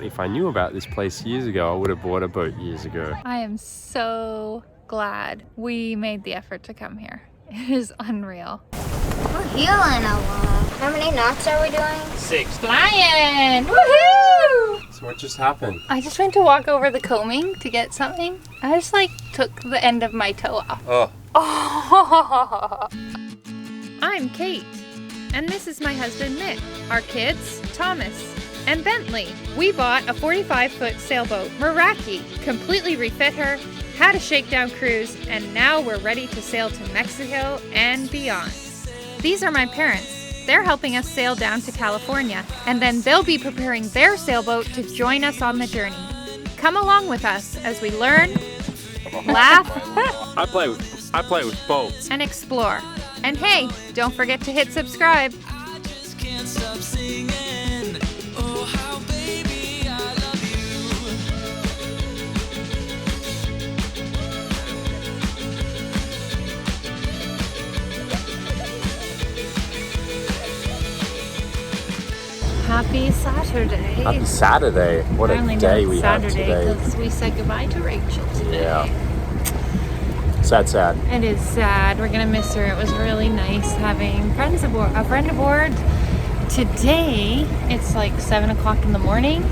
If I knew about this place years ago, I would have bought a boat years ago. I am so glad we made the effort to come here. It is unreal. We're healing a lot. How many knots are we doing? 6. Flying! Woohoo! So what just happened? I just went to walk over the combing to get something. I just like took the end of my toe off. Oh. Oh. I'm Kate, and this is my husband Mick. Our kids, Thomas and Bentley. We bought a 45-foot sailboat, Meraki, completely refit her, had a shakedown cruise, and now we're ready to sail to Mexico and beyond. These are my parents. They're helping us sail down to California, and then they'll be preparing their sailboat to join us on the journey. Come along with us as we learn, laugh, I play with boats. and explore. And hey, don't forget to hit subscribe. I just can't stop singing. Oh, how baby I love Happy Saturday. Happy Saturday. What a day we have today. Because we said goodbye to Rachel today. Yeah. Sad. It is sad. We're gonna miss her. It was really nice having friends aboard. A friend aboard. Today it's like 7 o'clock in the morning.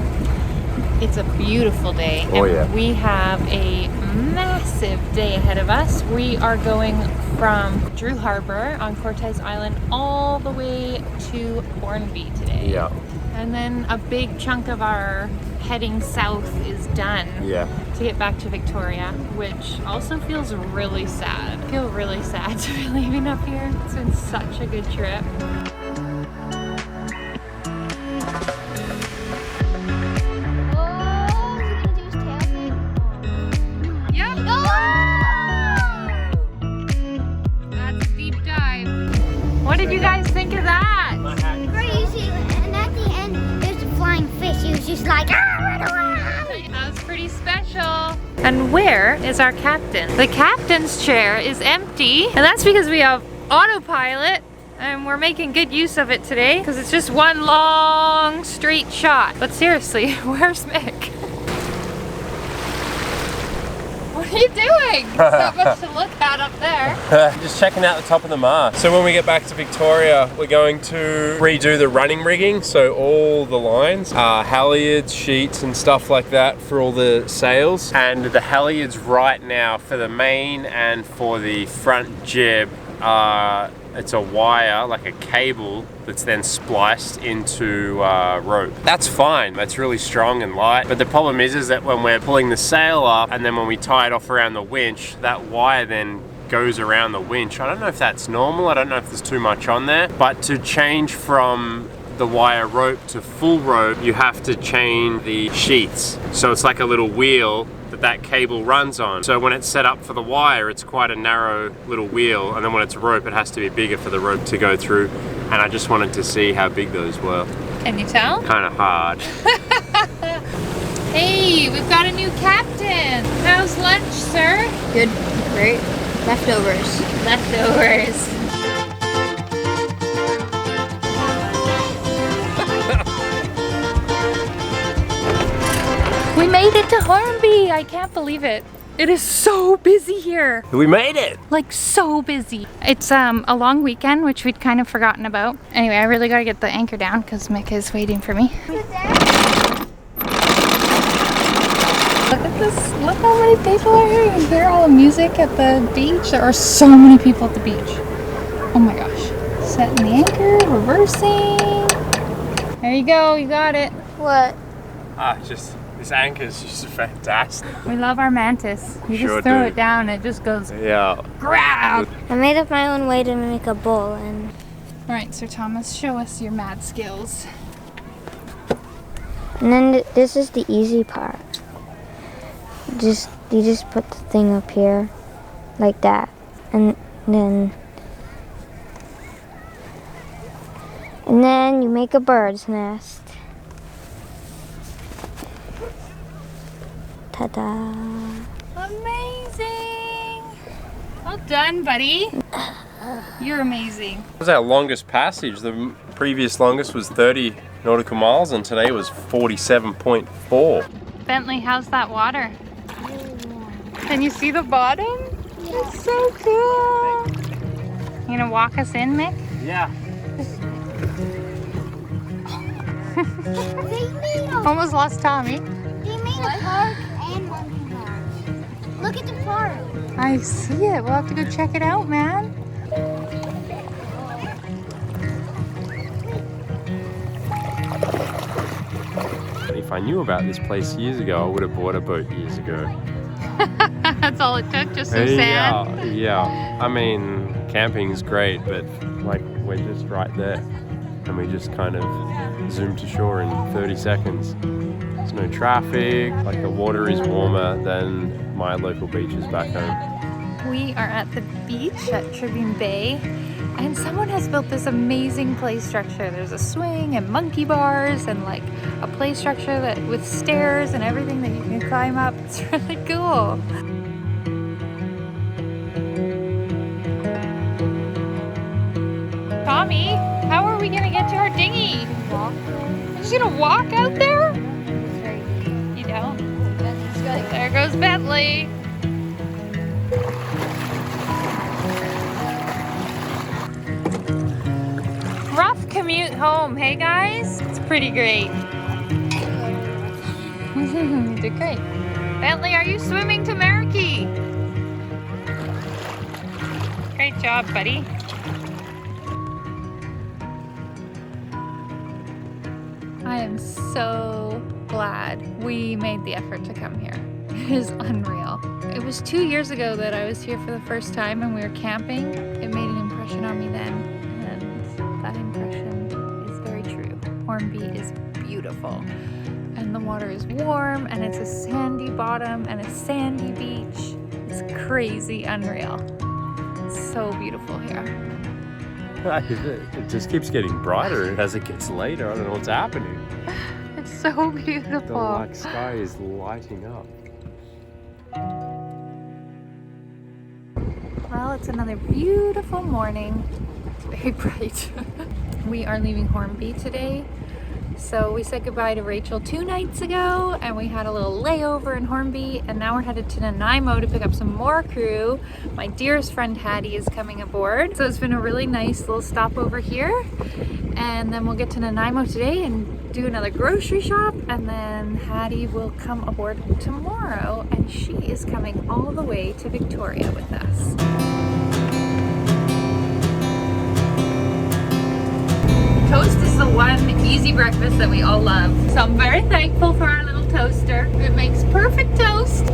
It's a beautiful day. Oh, and yeah. we have a massive day ahead of us. We are going from Drew Harbor on Cortez Island all the way to Hornby today. Yeah. And then a big chunk of our heading south is done. Yeah. To get back to Victoria, which also feels really sad. I feel really sad to be leaving up here. It's been such a good trip. Yep. That's a deep dive. What did you guys think of that? Crazy. And at the end, there's a flying fish. He was just like, run away. That was pretty special. And where is our captain? The captain's chair is empty, and that's because we have autopilot and we're making good use of it today because it's just one long straight shot. But seriously, where's Mick? What are you doing? There's not much to look at up there. Just checking out the top of the mast. So when we get back to Victoria, we're going to redo the running rigging. So all the lines, halyards, sheets and stuff like that for all the sails. And the halyards right now for the main and for the front jib, it's a wire, like a cable, that's then spliced into rope. That's fine, that's really strong and light. But the problem is that when we're pulling the sail up and then when we tie it off around the winch, that wire then goes around the winch. I don't know if that's normal, I don't know if there's too much on there, but to change from the wire rope to full rope, you have to chain the sheets. So it's like a little wheel that cable runs on. So when it's set up for the wire, it's quite a narrow little wheel, and then when it's rope, it has to be bigger for the rope to go through. And I just wanted to see how big those were. Can you tell? Kind of hard. Hey, we've got a new captain. How's lunch, sir? Good. Great. Leftovers. Leftovers. We made it to Hornby. I can't believe it. It is so busy here. We made it! Like so busy. It's a long weekend, which we'd kind of forgotten about. Anyway, I really gotta get the anchor down because Mick is waiting for me. Look at this. Look how many people are here. You hear all the music at the beach. There are so many people at the beach. Oh my gosh. Setting the anchor, reversing. There you go, you got it. What? This anchor is just fantastic. We love our mantis. You Sure just throw do. it down and it just goes Yeah. grab. I made up my own way to make a bowl, and Alright, Sir Thomas, show us your mad skills. then this is the easy part. You just put the thing up here, like that, and then you make a bird's nest. Ta-da! Amazing! Well done, buddy. You're amazing. That was our longest passage. The previous longest was 30 nautical miles, and today was 47.4. Bentley, how's that water? Can you see the bottom? It's so cool. You gonna walk us in, Mick? Yeah. Almost lost Tommy. They made a park and monkey bars. Look at the park. I see it. We'll have to go check it out, man. If I knew about this place years ago, I would have bought a boat years ago. That's all it took, just some sand. Yeah. I mean, camping's great, but like we're just right there, and we just kind of zoom to shore in 30 seconds. There's no traffic. Like the water is warmer than my local beaches back home. We are at the beach at Tribune Bay, and someone has built this amazing play structure. There's a swing and monkey bars and like a play structure that with stairs and everything that you can climb up. It's really cool. Tommy, how are we gonna get to our dinghy? We're just gonna walk out there? You don't? There goes Bentley. Rough commute home, hey guys? It's pretty great. You did great. Bentley, are you swimming to Meraki? Great job, buddy. I am so glad we made the effort to come here. It is unreal. It was 2 years ago that I was here for the first time and we were camping. It made an impression on me then, and that impression is very true. Hornby is beautiful, and the water is warm, and it's a sandy bottom and a sandy beach. It's crazy unreal. It's so beautiful here. It just keeps getting brighter as it gets later. I don't know what's happening. It's so beautiful. The like sky is lighting up. Well, it's another beautiful morning. It's very bright. We are leaving Hornby today. So we said goodbye to Rachel 2 nights ago, and we had a little layover in Hornby, and now we're headed to Nanaimo to pick up some more crew. My dearest friend Hattie is coming aboard. So it's been a really nice little stopover here. And then we'll get to Nanaimo today and do another grocery shop, and then Hattie will come aboard tomorrow, and she is coming all the way to Victoria with us. Toast is the one easy breakfast that we all love. So I'm very thankful for our little toaster. It makes perfect toast.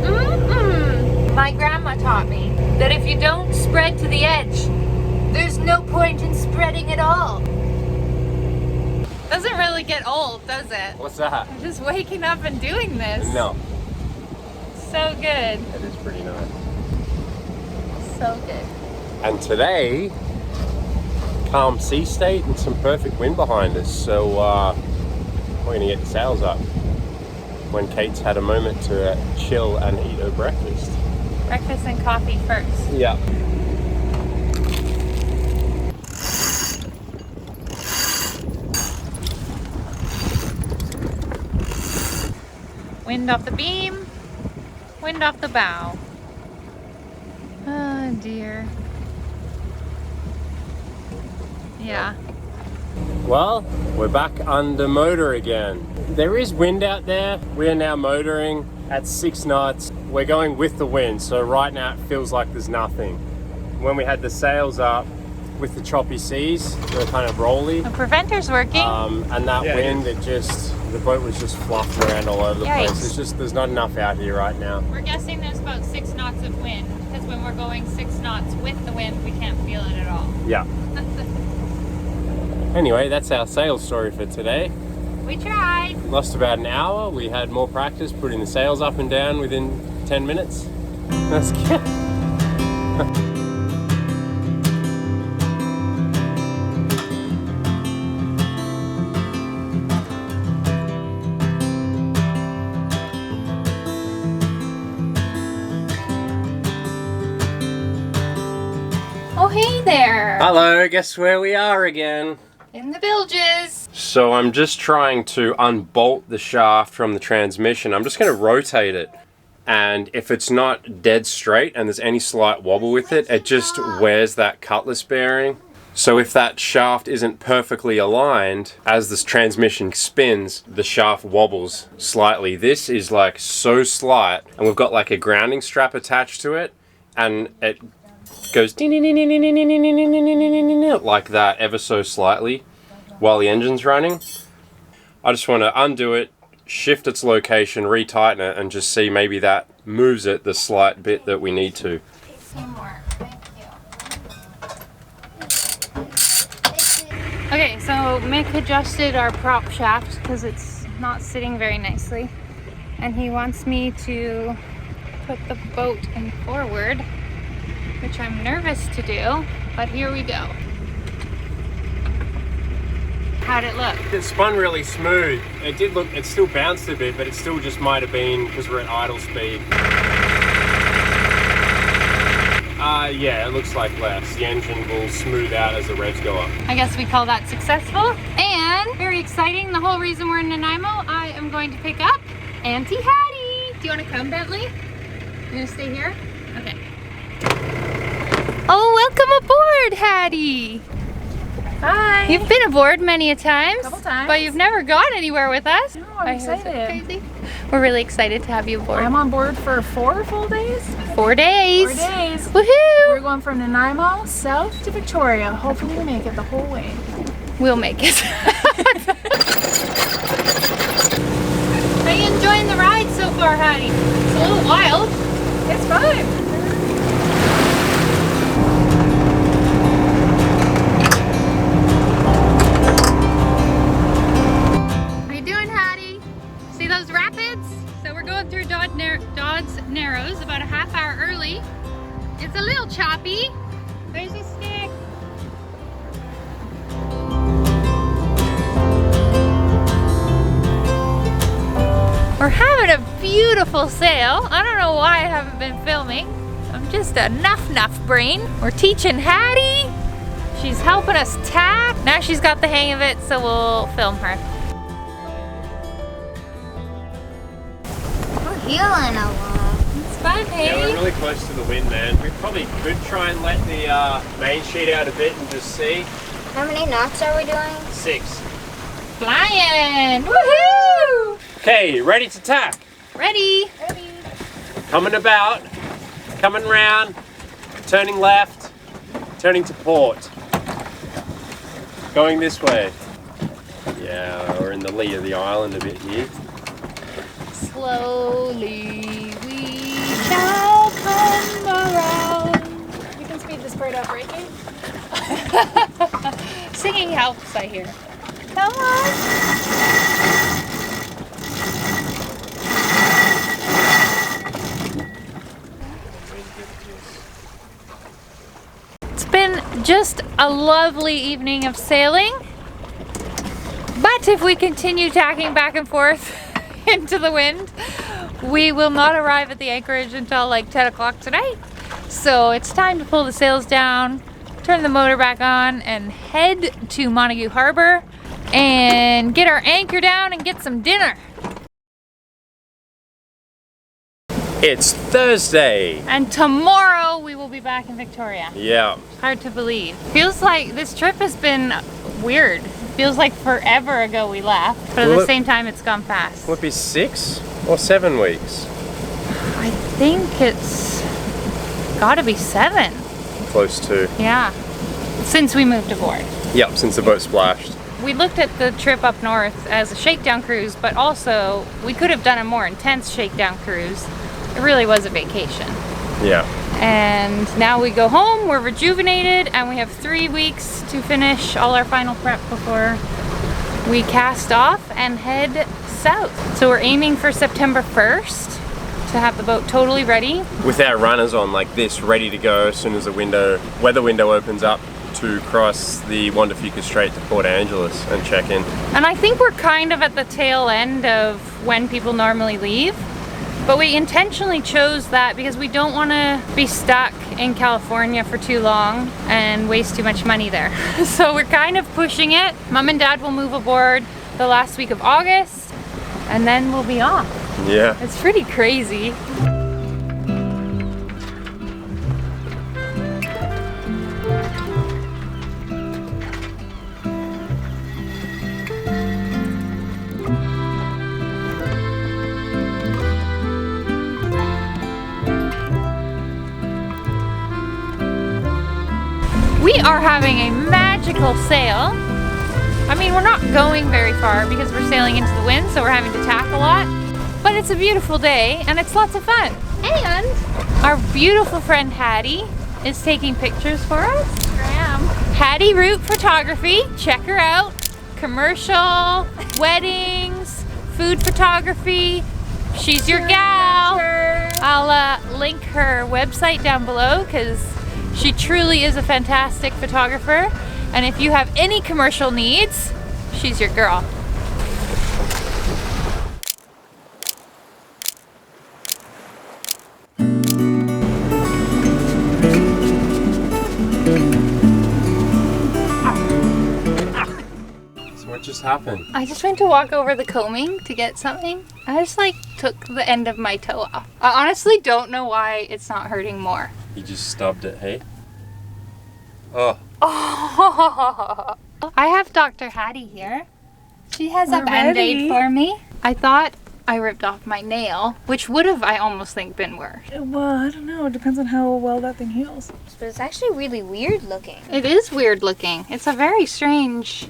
My grandma taught me that if you don't spread to the edge, there's no point in spreading at all. Doesn't really get old, does it? What's that? Just waking up and doing this. No. So good. It is pretty nice. So good. And today, calm sea state and some perfect wind behind us, so we're gonna get the sails up when Kate's had a moment to chill and eat her breakfast. Breakfast and coffee first. Yeah. Wind off the beam, wind off the bow. Oh dear. Yeah. Well, we're back under motor again. There is wind out there. We are now motoring at 6 knots. We're going with the wind, so right now it feels like there's nothing. When we had the sails up with the choppy seas, they're kind of rolly. The preventer's working. And that wind, the boat was just fluffing around all over the Yikes. place. There's not enough out here right now. We're guessing there's about 6 knots of wind, because when we're going 6 knots with the wind, we can't feel it at all. Yeah. Anyway, that's our sail story for today. We tried. Lost about an hour. We had more practice putting the sails up and down within 10 minutes. That's good. Oh, hey there. Hello, guess where we are again? In the bilges. So I'm just trying to unbolt the shaft from the transmission. I'm just going to rotate it. And if it's not dead straight and there's any slight wobble with it, it just wears that cutlass bearing. So if that shaft isn't perfectly aligned, as this transmission spins, the shaft wobbles slightly. This is like so slight, and we've got like a grounding strap attached to it, and it goes like that ever so slightly while the engine's running. I just want to undo it, shift its location, retighten it, and just see maybe that moves it the slight bit that we need to. Okay, so Mick adjusted our prop shaft because it's not sitting very nicely. And he wants me to put the boat in forward, which I'm nervous to do, but here we go. How'd it look? It spun really smooth. It did look, it still bounced a bit, but it still just might have been because we're at idle speed. Yeah, it looks like less. The engine will smooth out as the revs go up. I guess we call that successful. And very exciting, the whole reason we're in Nanaimo, I am going to pick up Auntie Hattie. Do you want to come, Bentley? You gonna stay here? Okay. Oh, welcome aboard, Hattie. Hi. You've been aboard many a times, Couple times. but you've never gone anywhere with us. No, I'm Is it excited. crazy? We're really excited to have you aboard. I'm on board for 4 full days. 4 days. 4 days. Woohoo! We're going from Nanaimo south to Victoria. Hopefully we make it the whole way. We'll make it. Are you enjoying the ride so far, Hattie? It's a little wild. It's fun. How you doing, Hattie? See those rapids? So we're going through Dodds Narrows about a half hour early. It's a little choppy. There's a stick. We're having a beautiful sail. I don't know why I haven't been filming. I'm just a nuff brain. We're teaching Hattie. She's helping us tack. Now she's got the hang of it, so we'll film her. We're healing a lot. It's fun, Yeah, Hattie. we're really close to the wind, man. We probably could try and let the main sheet out a bit and just see. How many knots are we doing? 6. Flying! Woohoo! Okay, ready to tack. Ready? Coming about, coming round, turning left, turning to port. Going this way. Yeah, we're in the lee of the island a bit here. Slowly we shall come around. You can speed this part up, braking. Singing helps, I hear. Come on. It's been just a lovely evening of sailing. But if we continue tacking back and forth into the wind, we will not arrive at the anchorage until like 10 o'clock tonight. So it's time to pull the sails down, turn the motor back on, and head to Montague Harbor and get our anchor down and get some dinner. It's Thursday. And tomorrow we will be back in Victoria. Yeah. Hard to believe. Feels like this trip has been weird. Feels like forever ago we left, but at Will the it- same time it's gone fast. Will it be 6 or 7 weeks? I think it's gotta be 7. Close to. Yeah. Since we moved aboard. Yep, since the boat splashed. We looked at the trip up north as a shakedown cruise, but also we could have done a more intense shakedown cruise. It really was a vacation. Yeah. And now we go home, we're rejuvenated, and we have 3 weeks to finish all our final prep before we cast off and head south. So we're aiming for September 1st to have the boat totally ready. With our runners on like this, ready to go as soon as the weather window opens up to cross the Wanda Fuca Strait to Port Angeles and check in. And I think we're kind of at the tail end of when people normally leave. But we intentionally chose that because we don't want to be stuck in California for too long and waste too much money there. So we're kind of pushing it. Mom and Dad will move aboard the last week of August and then we'll be off. Yeah. It's pretty crazy. We are having a magical sail. I mean, we're not going very far because we're sailing into the wind, so we're having to tack a lot. But it's a beautiful day and it's lots of fun. And our beautiful friend Hattie is taking pictures for us. Hattie Root Photography, check her out. Commercial, weddings, food photography. She's your gal. I'll link her website down below because she truly is a fantastic photographer, and if you have any commercial needs, she's your girl. So what just happened? I just went to walk over the combing to get something. I just like took the end of my toe off. I honestly don't know why it's not hurting more. You just stubbed it, hey? Oh. Oh. I have Dr. Hattie here. She has a Band-Aid for me. I thought I ripped off my nail, which would have, I almost think, been worse. Well, I don't know. It depends on how well that thing heals. But it's actually really weird looking. It is weird looking. It's a very strange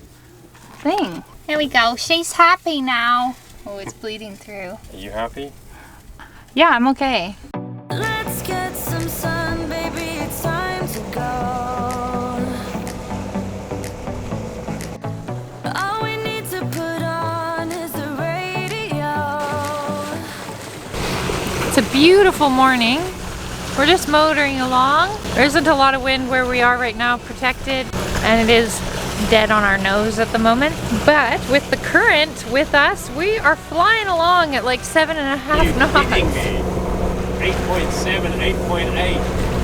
thing. There we go. She's happy now. Oh, it's bleeding through. Are you happy? Yeah, I'm okay. Let's get some sun, baby, it's time to go. All we need to put on is the radio. It's a beautiful morning. We're just motoring along. There isn't a lot of wind where we are right now, protected, and it is dead on our nose at the moment. But with the current with us, we are flying along at like 7.5 knots. 8.7, 8.8,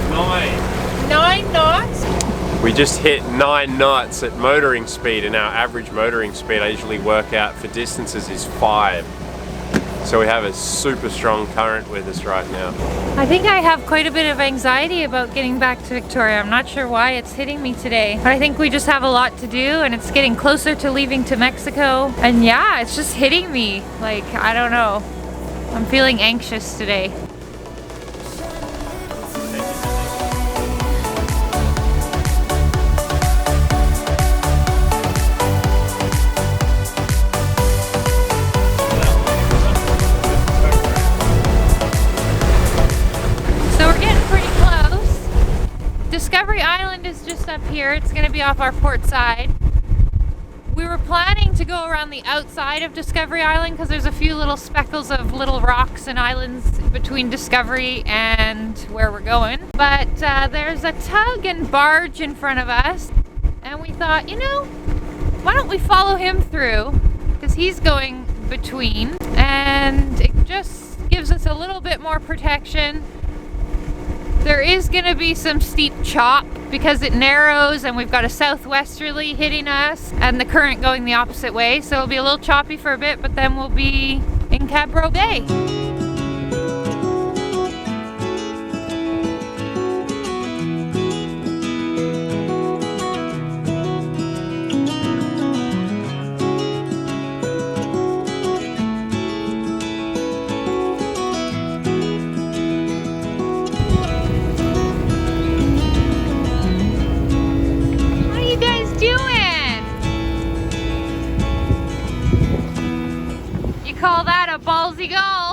9. 9 knots? We just hit 9 knots at motoring speed, and our average motoring speed I usually work out for distances is 5. So we have a super strong current with us right now. I think I have quite a bit of anxiety about getting back to Victoria. I'm not sure why it's hitting me today, but I think we just have a lot to do and it's getting closer to leaving to Mexico. And yeah, it's just hitting me. Like, I don't know. I'm feeling anxious today. Discovery Island is just up here. It's going to be off our port side. We were planning to go around the outside of Discovery Island because there's a few little speckles of little rocks and islands between Discovery and where we're going. But there's a tug and barge in front of us, and we thought, you know, why don't we follow him through, because he's going between, and it just gives us a little bit more protection. There is going to be some steep chop because it narrows and we've got a southwesterly hitting us and the current going the opposite way, so it'll be a little choppy for a bit, but then we'll be in Tribune Bay. Call that a ballsy goal.